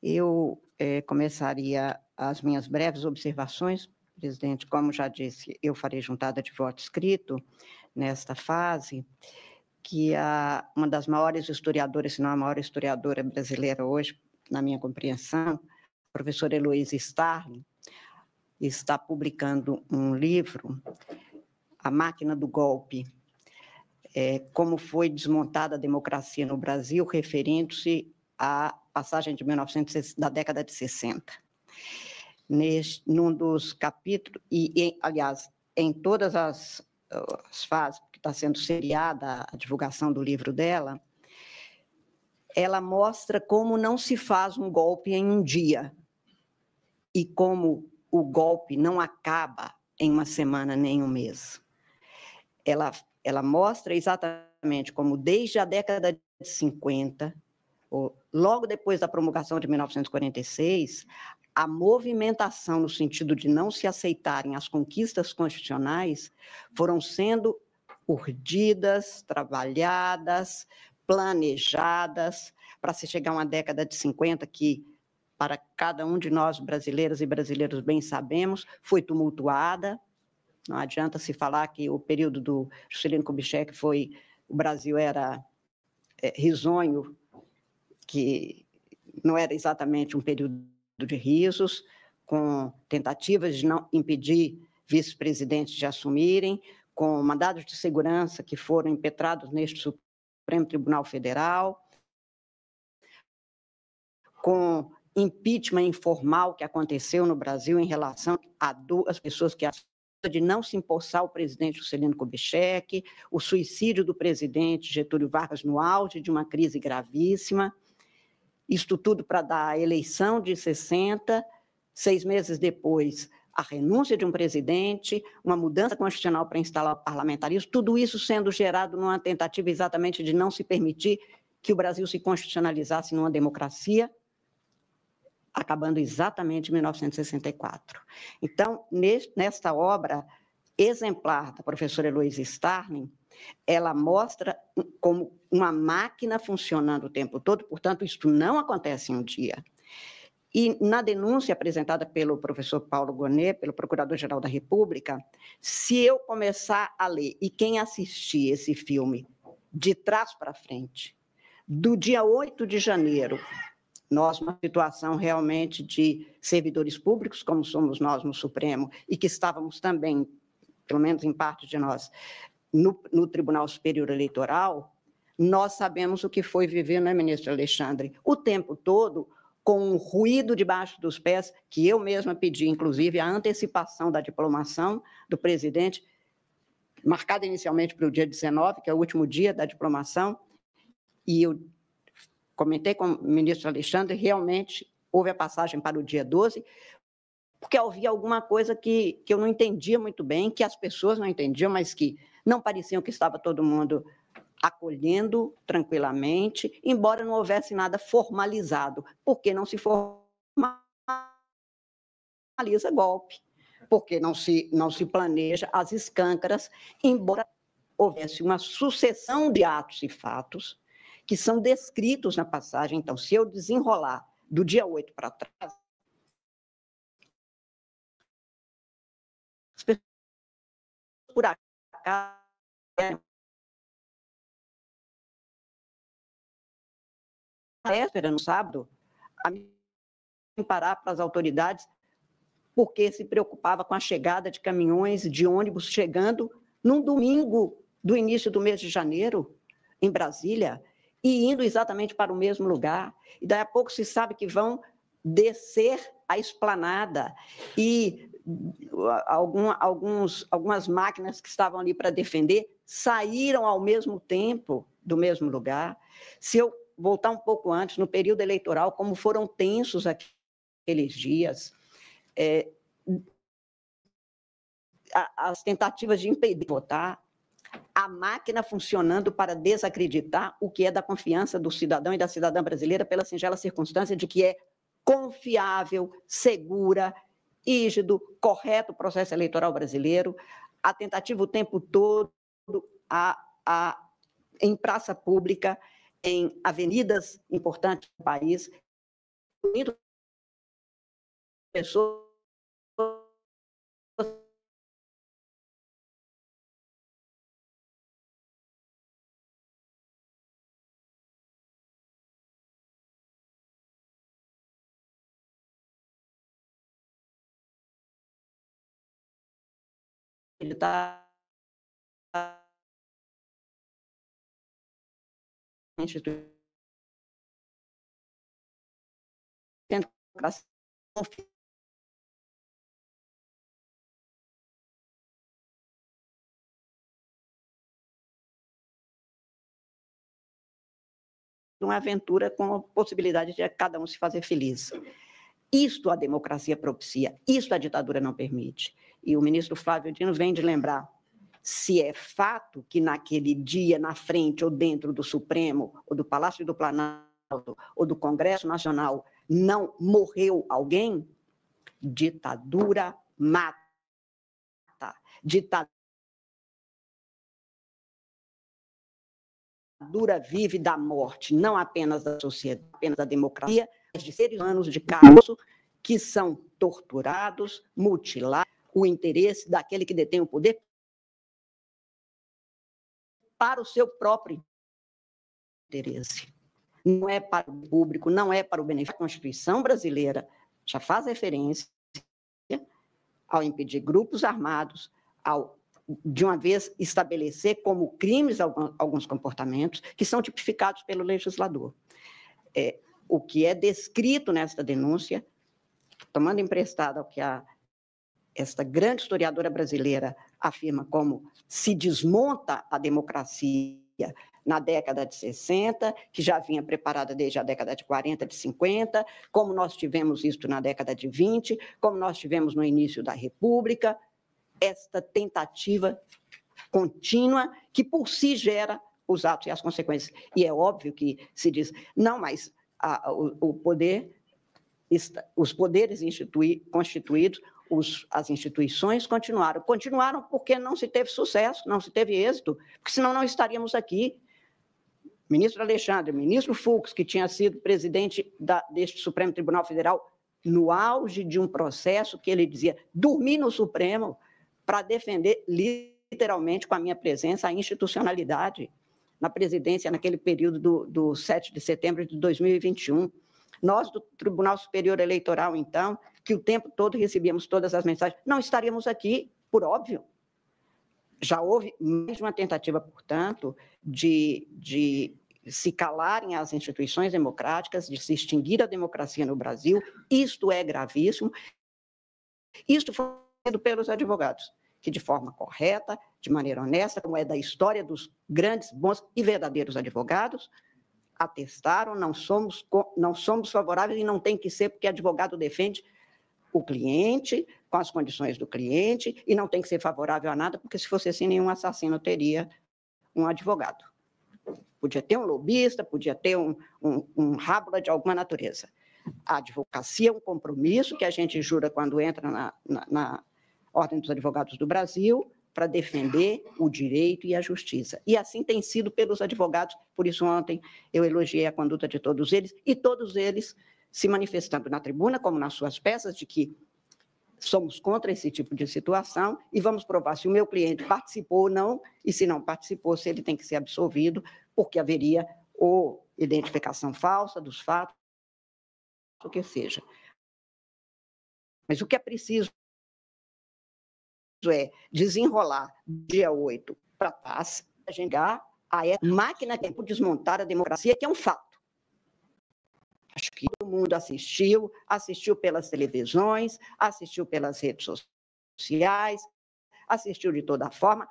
Eu começaria as minhas breves observações, presidente. Como já disse, eu farei juntada de voto escrito nesta fase, que uma das maiores historiadoras, se não a maior historiadora brasileira hoje, na minha compreensão, a professora Heloísa Starling, está publicando um livro, A Máquina do Golpe, como foi desmontada a democracia no Brasil, referindo-se à passagem de 1960, da década de 60. Num dos capítulos, aliás, em todas as fases que está sendo seriada a divulgação do livro dela, ela mostra como não se faz um golpe em um dia e como o golpe não acaba em uma semana nem um mês. Ela mostra exatamente como, desde a década de 50, logo depois da promulgação de 1946, a movimentação no sentido de não se aceitarem as conquistas constitucionais foram sendo urdidas, trabalhadas, planejadas, para se chegar a uma década de 50 que, para cada um de nós, brasileiras e brasileiros, bem sabemos, foi tumultuada. Não adianta se falar que o período do Juscelino Kubitschek o Brasil era risonho, que não era exatamente um período de risos, com tentativas de não impedir vice-presidentes de assumirem, com mandados de segurança que foram impetrados neste Supremo Tribunal Federal, com impeachment informal que aconteceu no Brasil em relação a duas pessoas que de não se empossar o presidente Juscelino Kubitschek, o suicídio do presidente Getúlio Vargas no auge de uma crise gravíssima, isto tudo para dar a eleição de 60, 6 meses depois, a renúncia de um presidente, uma mudança constitucional para instalar o parlamentarismo, tudo isso sendo gerado numa tentativa exatamente de não se permitir que o Brasil se constitucionalizasse numa democracia, acabando exatamente em 1964. Então, nesta obra exemplar da professora Heloísa Starling, ela mostra como uma máquina funcionando o tempo todo, portanto, isto não acontece em um dia. E na denúncia apresentada pelo professor Paulo Gonet, pelo Procurador-Geral da República, se eu começar a ler, e quem assistir esse filme de trás para frente, do dia 8 de janeiro, nós, numa situação realmente de servidores públicos, como somos nós no Supremo, e que estávamos também, pelo menos em parte de nós, no Tribunal Superior Eleitoral, nós sabemos o que foi viver, não é, ministro Alexandre? O tempo todo, com um ruído debaixo dos pés, que eu mesma pedi, inclusive, a antecipação da diplomação do presidente, marcada inicialmente para o dia 19, que é o último dia da diplomação, e eu comentei com o ministro Alexandre, realmente houve a passagem para o dia 12, porque havia alguma coisa que eu não entendia muito bem, que as pessoas não entendiam, mas que não pareciam que estava todo mundo acolhendo tranquilamente, embora não houvesse nada formalizado, porque não se formaliza golpe, porque não se planeja as escâncaras, embora houvesse uma sucessão de atos e fatos que são descritos na passagem. Então, se eu desenrolar do dia 8 para trás, as pessoas, por acaso, no sábado, a me parar para as autoridades, porque se preocupava com a chegada de caminhões, de ônibus chegando num domingo do início do mês de janeiro, em Brasília, e indo exatamente para o mesmo lugar. E daí a pouco se sabe que vão descer a esplanada e algumas máquinas que estavam ali para defender saíram ao mesmo tempo do mesmo lugar. Se eu voltar um pouco antes, no período eleitoral, como foram tensos aqueles dias, as tentativas de impedir votar, a máquina funcionando para desacreditar o que é da confiança do cidadão e da cidadã brasileira pela singela circunstância de que é confiável, segura, rígido, correto o processo eleitoral brasileiro, a tentativa o tempo todo em praça pública, em avenidas importantes do país, excluindo pessoas militares uma aventura com a possibilidade de cada um se fazer feliz. Isto a democracia propicia, isto a ditadura não permite. E o ministro Flávio Dino vem de lembrar, se é fato que naquele dia, na frente ou dentro do Supremo, ou do Palácio do Planalto, ou do Congresso Nacional, não morreu alguém, ditadura mata. Ditadura vive da morte, não apenas da sociedade, apenas da democracia, mas de seres humanos de carne que são torturados, mutilados, o interesse daquele que detém o poder para o seu próprio interesse. Não é para o público, não é para o benefício. A Constituição brasileira já faz referência ao impedir grupos armados, ao, de uma vez, estabelecer como crimes alguns comportamentos que são tipificados pelo legislador. O que é descrito nesta denúncia, tomando emprestado ao que esta grande historiadora brasileira afirma como se desmonta a democracia na década de 60, que já vinha preparada desde a década de 40, de 50, como nós tivemos isso na década de 20, como nós tivemos no início da República, esta tentativa contínua que por si gera os atos e as consequências. E é óbvio que se diz, não, mas os poderes constituídos, as instituições continuaram porque não se teve sucesso, não se teve êxito, porque senão não estaríamos aqui. Ministro Alexandre, ministro Fux, que tinha sido presidente deste Supremo Tribunal Federal, no auge de um processo que ele dizia, dormi no Supremo para defender literalmente com a minha presença a institucionalidade na presidência naquele período do 7 de setembro de 2021. Nós, do Tribunal Superior Eleitoral, então, que o tempo todo recebíamos todas as mensagens, não estaríamos aqui, por óbvio. Já houve mais de uma tentativa, portanto, de se calarem as instituições democráticas, de se extinguir a democracia no Brasil. Isto é gravíssimo. Isto foi feito pelos advogados, que de forma correta, de maneira honesta, como é da história dos grandes, bons e verdadeiros advogados, atestaram, não somos favoráveis e não tem que ser, porque advogado defende o cliente, com as condições do cliente, e não tem que ser favorável a nada, porque se fosse assim, nenhum assassino teria um advogado. Podia ter um lobista, podia ter um rábula de alguma natureza. A advocacia é um compromisso que a gente jura quando entra na Ordem dos Advogados do Brasil, para defender o direito e a justiça. E assim tem sido pelos advogados, por isso ontem eu elogiei a conduta de todos eles, e todos eles se manifestando na tribuna, como nas suas peças, de que somos contra esse tipo de situação e vamos provar se o meu cliente participou ou não, e se não participou, se ele tem que ser absolvido, porque haveria ou identificação falsa dos fatos, o que seja. Mas o que é preciso é desenrolar dia 8 para paz, chegar a máquina que é por desmontar a democracia, que é um fato. Acho que todo mundo assistiu pelas televisões, assistiu pelas redes sociais, assistiu de toda forma.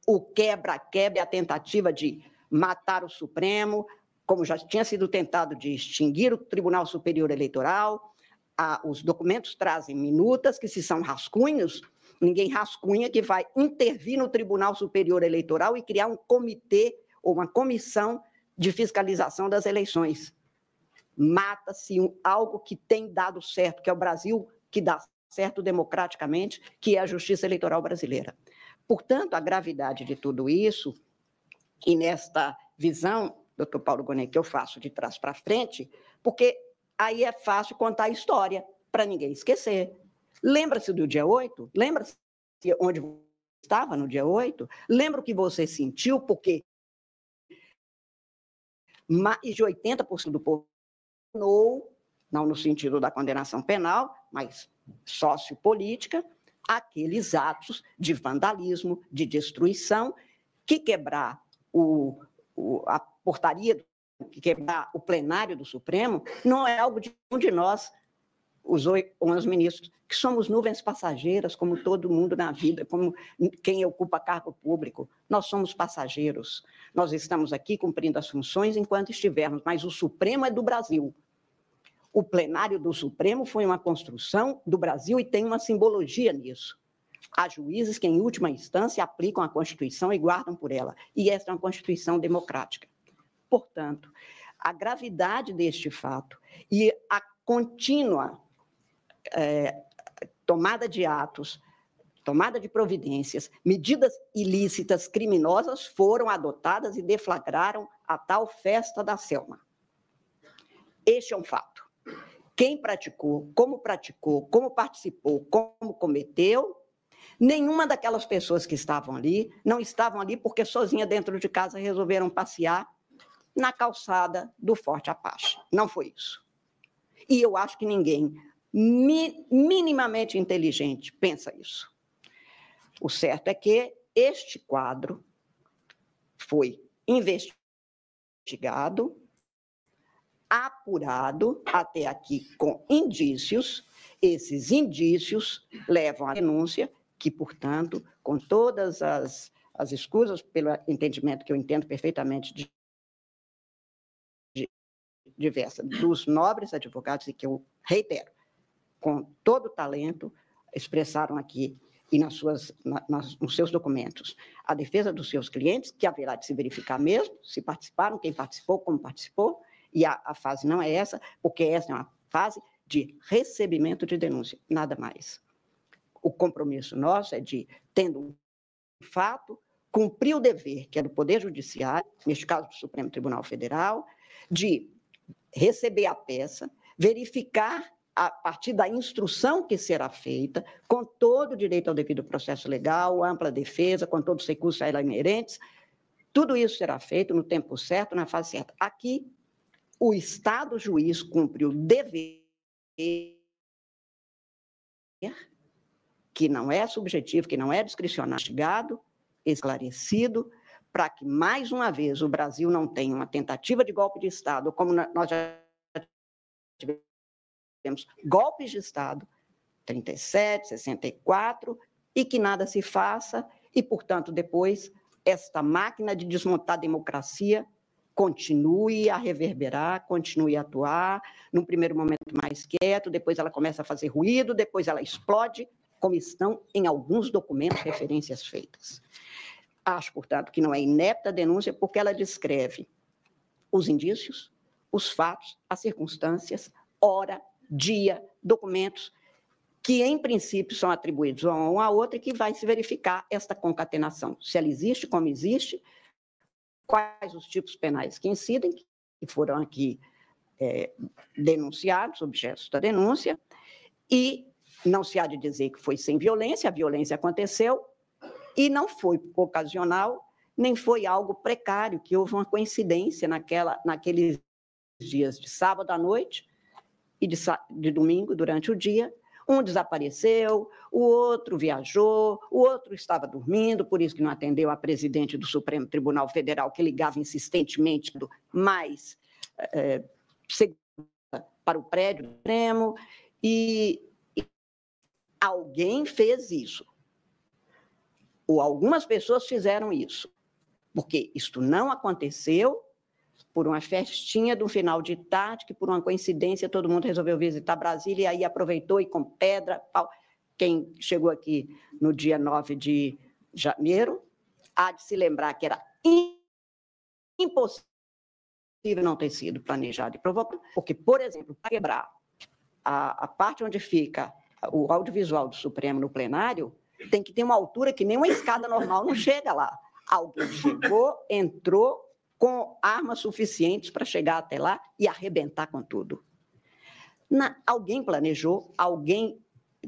O quebra-quebra, a tentativa de matar o Supremo, como já tinha sido tentado de extinguir o Tribunal Superior Eleitoral. Os documentos trazem minutas, que se são rascunhos, ninguém rascunha que vai intervir no Tribunal Superior Eleitoral e criar um comitê ou uma comissão de fiscalização das eleições. Mata-se algo que tem dado certo, que é o Brasil que dá certo democraticamente, que é a justiça eleitoral brasileira. Portanto, a gravidade de tudo isso, e nesta visão, doutor Paulo Gonet, que eu faço de trás para frente, porque aí é fácil contar a história, para ninguém esquecer. Lembra-se do dia 8? Lembra-se onde você estava no dia 8? Lembra o que você sentiu? Porque mais de 80% do povo não no sentido da condenação penal, mas sociopolítica, aqueles atos de vandalismo, de destruição, que quebrar a portaria, que quebrar o plenário do Supremo, não é algo de um de nós, os 11 ministros, que somos nuvens passageiras, como todo mundo na vida, como quem ocupa cargo público. Nós somos passageiros. Nós estamos aqui cumprindo as funções enquanto estivermos, mas o Supremo é do Brasil. O plenário do Supremo foi uma construção do Brasil e tem uma simbologia nisso. Há juízes que, em última instância, aplicam a Constituição e guardam por ela. E esta é uma Constituição democrática. Portanto, a gravidade deste fato e a contínua tomada de atos, tomada de providências, medidas ilícitas, criminosas foram adotadas e deflagraram a tal festa da Selma. Este é um fato. Quem praticou, como participou, como cometeu, nenhuma daquelas pessoas que estavam ali, não estavam ali porque sozinha dentro de casa resolveram passear na calçada do Forte Apache. Não foi isso. E eu acho que ninguém minimamente inteligente pensa isso. O certo é que este quadro foi investigado, apurado até aqui com indícios. Esses indícios levam à denúncia, que, portanto, com todas as escusas, pelo entendimento que eu entendo perfeitamente diversa dos nobres advogados, e que eu reitero, com todo o talento, expressaram aqui e nos seus documentos a defesa dos seus clientes, que haverá de se verificar mesmo, se participaram, quem participou, como participou, e a fase não é essa, porque essa é uma fase de recebimento de denúncia, nada mais. O compromisso nosso é de, tendo um fato, cumprir o dever, que é do Poder Judiciário, neste caso do Supremo Tribunal Federal, de receber a peça, verificar a partir da instrução que será feita, com todo o direito ao devido processo legal, ampla defesa, com todos os recursos a ela inerentes, tudo isso será feito no tempo certo, na fase certa. Aqui, o Estado juiz cumpre o dever, que não é subjetivo, que não é discricionário, investigado, esclarecido, para que, mais uma vez, o Brasil não tenha uma tentativa de golpe de Estado, como nós já tivemos golpes de Estado, 37, 64, e que nada se faça, e, portanto, depois, esta máquina de desmontar a democracia continue a reverberar, continue a atuar, num primeiro momento mais quieto, depois ela começa a fazer ruído, depois ela explode, como estão em alguns documentos, referências feitas. Acho, portanto, que não é inepta a denúncia, porque ela descreve os indícios, os fatos, as circunstâncias, hora, dia, documentos, que, em princípio, são atribuídos a um a outro e que vai se verificar esta concatenação. Se ela existe, como existe, quais os tipos penais que incidem, que foram aqui denunciados, objetos da denúncia, e não se há de dizer que foi sem violência, a violência aconteceu, e não foi ocasional, nem foi algo precário, que houve uma coincidência naqueles dias de sábado à noite e de domingo durante o dia. Um desapareceu, o outro viajou, o outro estava dormindo, por isso que não atendeu a presidente do Supremo Tribunal Federal, que ligava insistentemente mais para o prédio do Supremo, e alguém fez isso. Ou algumas pessoas fizeram isso, porque isto não aconteceu por uma festinha do final de tarde, que por uma coincidência todo mundo resolveu visitar Brasília, e aí aproveitou e com pedra, pau. Quem chegou aqui no dia 9 de janeiro, há de se lembrar que era impossível não ter sido planejado e provocado, porque, por exemplo, para quebrar a parte onde fica o audiovisual do Supremo no plenário, tem que ter uma altura que nem uma escada normal não chega lá. Alguém chegou, entrou com armas suficientes para chegar até lá e arrebentar com tudo. Alguém planejou, alguém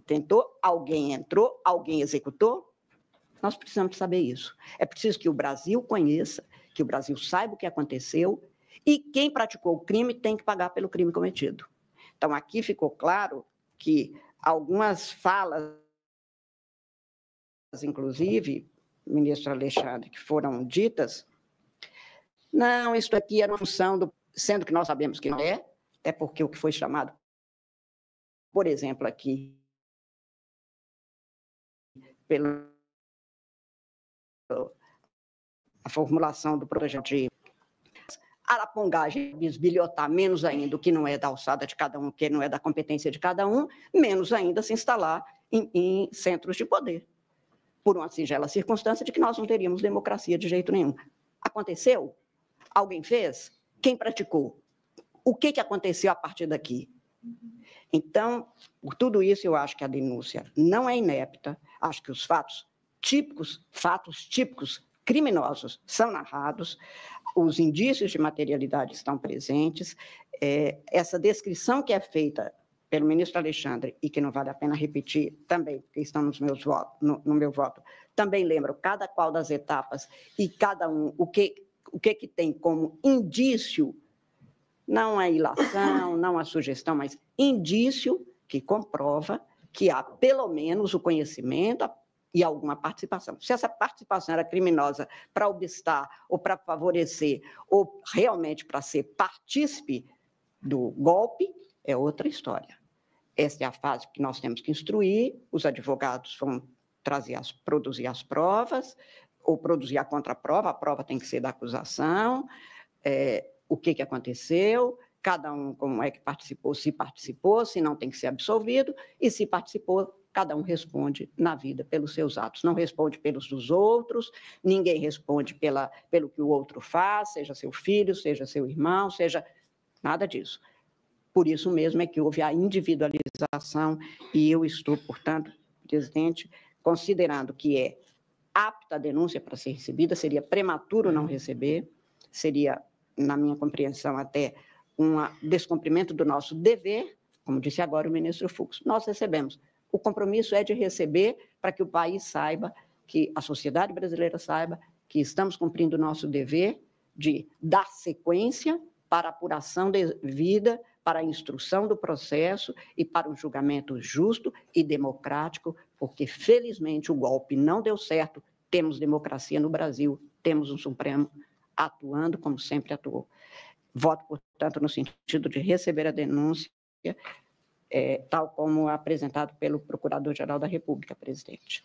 tentou, alguém entrou, alguém executou? Nós precisamos saber isso. É preciso que o Brasil conheça, que o Brasil saiba o que aconteceu e quem praticou o crime tem que pagar pelo crime cometido. Então, aqui ficou claro que algumas falas, inclusive, ministro Alexandre, que foram ditas, não, isso aqui era uma função, sendo que nós sabemos que não é, até porque o que foi chamado, por exemplo, aqui, pela a formulação do projeto de arapongagem, bisbilhotar menos ainda o que não é da alçada de cada um, que não é da competência de cada um, menos ainda se instalar em centros de poder, por uma singela circunstância de que nós não teríamos democracia de jeito nenhum. Aconteceu? Alguém fez? Quem praticou? O que aconteceu a partir daqui? Então, por tudo isso, eu acho que a denúncia não é inepta, acho que os fatos típicos criminosos são narrados, os indícios de materialidade estão presentes, essa descrição que é feita pelo ministro Alexandre, e que não vale a pena repetir também, porque estão no meu voto, também lembro cada qual das etapas e cada um, o que tem como indício, não a ilação, não a sugestão, mas indício que comprova que há pelo menos o conhecimento e alguma participação. Se essa participação era criminosa para obstar ou para favorecer ou realmente para ser partícipe do golpe, é outra história. Esta é a fase que nós temos que instruir, os advogados vão produzir as provas, ou produzir a contraprova, a prova tem que ser da acusação, o que aconteceu, cada um como é que participou, se não tem que ser absolvido, e se participou, cada um responde na vida pelos seus atos, não responde pelos dos outros, ninguém responde pelo que o outro faz, seja seu filho, seja seu irmão, seja nada disso. Por isso mesmo é que houve a individualização e eu estou, portanto, presidente, considerando que é apta a denúncia para ser recebida, seria prematuro não receber, seria, na minha compreensão, até um descumprimento do nosso dever, como disse agora o ministro Fux. Nós recebemos. O compromisso é de receber para que o país saiba, que a sociedade brasileira saiba que estamos cumprindo o nosso dever de dar sequência para a apuração devida, para a instrução do processo e para um julgamento justo e democrático, porque, felizmente, o golpe não deu certo, temos democracia no Brasil, temos um Supremo atuando como sempre atuou. Voto, portanto, no sentido de receber a denúncia, tal como apresentado pelo Procurador-Geral da República, presidente.